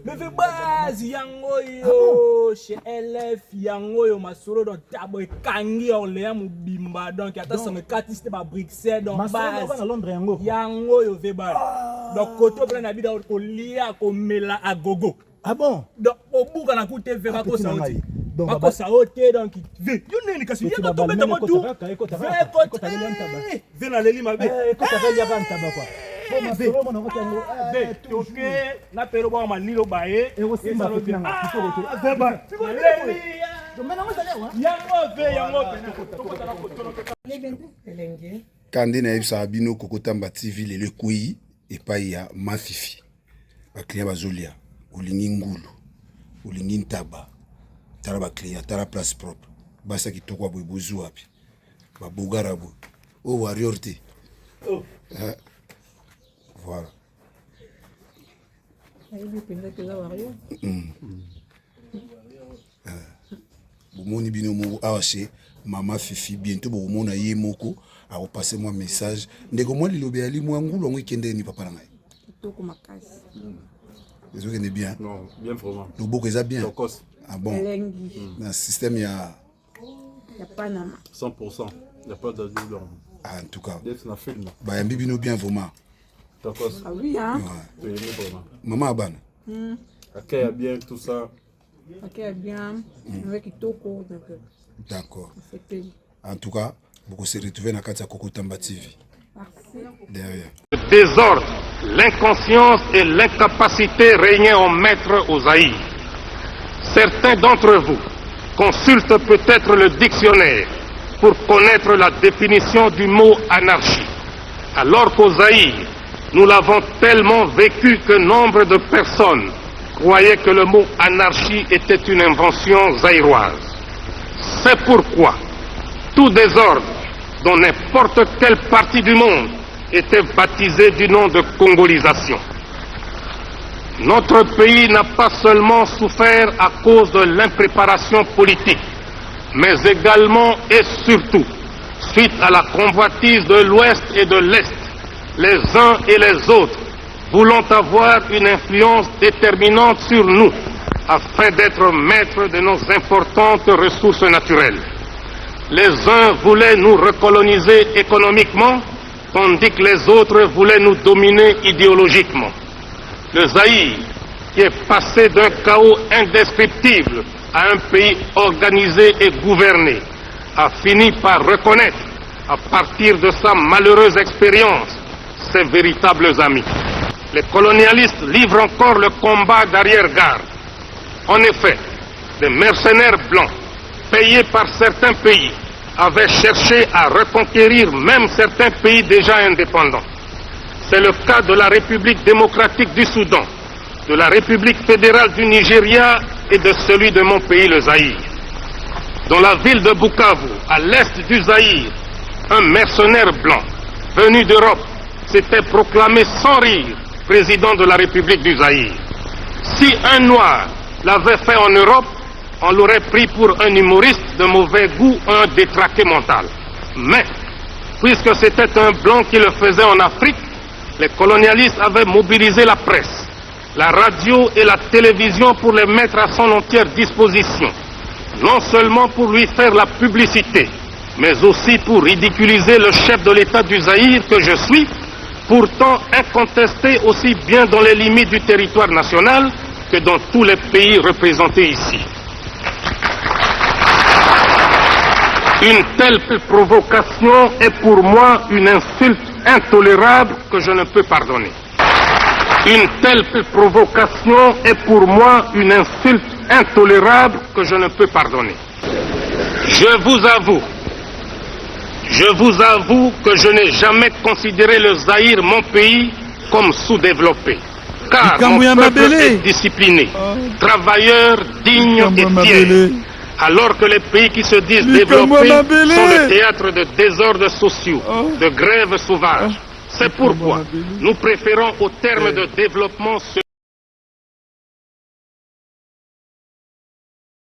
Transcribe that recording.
Mais fais base yango yo chez LF yango yo masolo dans tabo e kangi Orléans mobimba donc ata ça me katiste ba Bruxelles donc base yango yo fais base donc koto plein na bida ko lia ko mela agogo. Ah bon? Donc au bout kana ku te vera ko sa oti. Donc ko sa oti donc ve yo neni kasi ya ko tombe dans tout. Ve na leli mabe. Ko ta velia kanta ba kwa. Na pero ba malilo bae e você mba pina Kandi na ibsa bino kokotamba TV lele kuyi epai ya mafifi ba client bazolia ulingi ngulu ulingi ntaba tara ba client tara place propre basa kitoko boy bozu wapi ba bugarabu o warrior te voilà. Bomoni bino mo ache mama fifi bientôt bomona ye moko a repasser moi message ndeko moi lilobe ali moi ngulu ngo ikende ni papa ngai kitoko makasi les autres bien non bien vraiment le beau que bien ah bon dans système il y a Panama 100% il y a pas d'adultère en tout cas d'être na film ba yambi bino bien vraiment. Ah oui, hein? Oui, maman Abana. Accueille bien tout ça. Accueille bien. Avec Kitoko. D'accord. En tout cas, vous se retrouvez dans Katia Kokotamba TV. Derrière. Le désordre, l'inconscience et l'incapacité régnaient en maître aux Zaïre. Certains d'entre vous consultent peut-être le dictionnaire pour connaître la définition du mot anarchie. Alors qu'aux Zaïre, nous l'avons tellement vécu que nombre de personnes croyaient que le mot anarchie était une invention zaïroise. C'est pourquoi tout désordre dans n'importe quelle partie du monde était baptisé du nom de congolisation. Notre pays n'a pas seulement souffert à cause de l'impréparation politique, mais également et surtout suite à la convoitise de l'Ouest et de l'Est. Les uns et les autres voulant avoir une influence déterminante sur nous afin d'être maîtres de nos importantes ressources naturelles. Les uns voulaient nous recoloniser économiquement, tandis que les autres voulaient nous dominer idéologiquement. Le Zaïre, qui est passé d'un chaos indescriptible à un pays organisé et gouverné, a fini par reconnaître, à partir de sa malheureuse expérience, ses véritables amis. Les colonialistes livrent encore le combat d'arrière-garde. En effet, des mercenaires blancs, payés par certains pays, avaient cherché à reconquérir même certains pays déjà indépendants. C'est le cas de la République démocratique du Soudan, de la République fédérale du Nigeria et de celui de mon pays, le Zaïre. Dans la ville de Bukavu, à l'est du Zaïre, un mercenaire blanc venu d'Europe s'était proclamé sans rire président de la République du Zaïre. Si un noir l'avait fait en Europe, on l'aurait pris pour un humoriste de mauvais goût, un détraqué mental. Mais, puisque c'était un blanc qui le faisait en Afrique, les colonialistes avaient mobilisé la presse, la radio et la télévision pour les mettre à son entière disposition, non seulement pour lui faire la publicité, mais aussi pour ridiculiser le chef de l'État du Zaïre que je suis, pourtant incontesté aussi bien dans les limites du territoire national que dans tous les pays représentés ici. Une telle provocation est pour moi une insulte intolérable que je ne peux pardonner. Une telle provocation est pour moi une insulte intolérable que je ne peux pardonner. Je vous avoue que je n'ai jamais considéré le Zaïre, mon pays, comme sous-développé. Car mon peuple est discipliné, travailleur, digne et fier. Alors que les pays qui se disent développés sont le théâtre de désordres sociaux, de grèves sauvages. C'est pourquoi nous préférons au terme de développement celui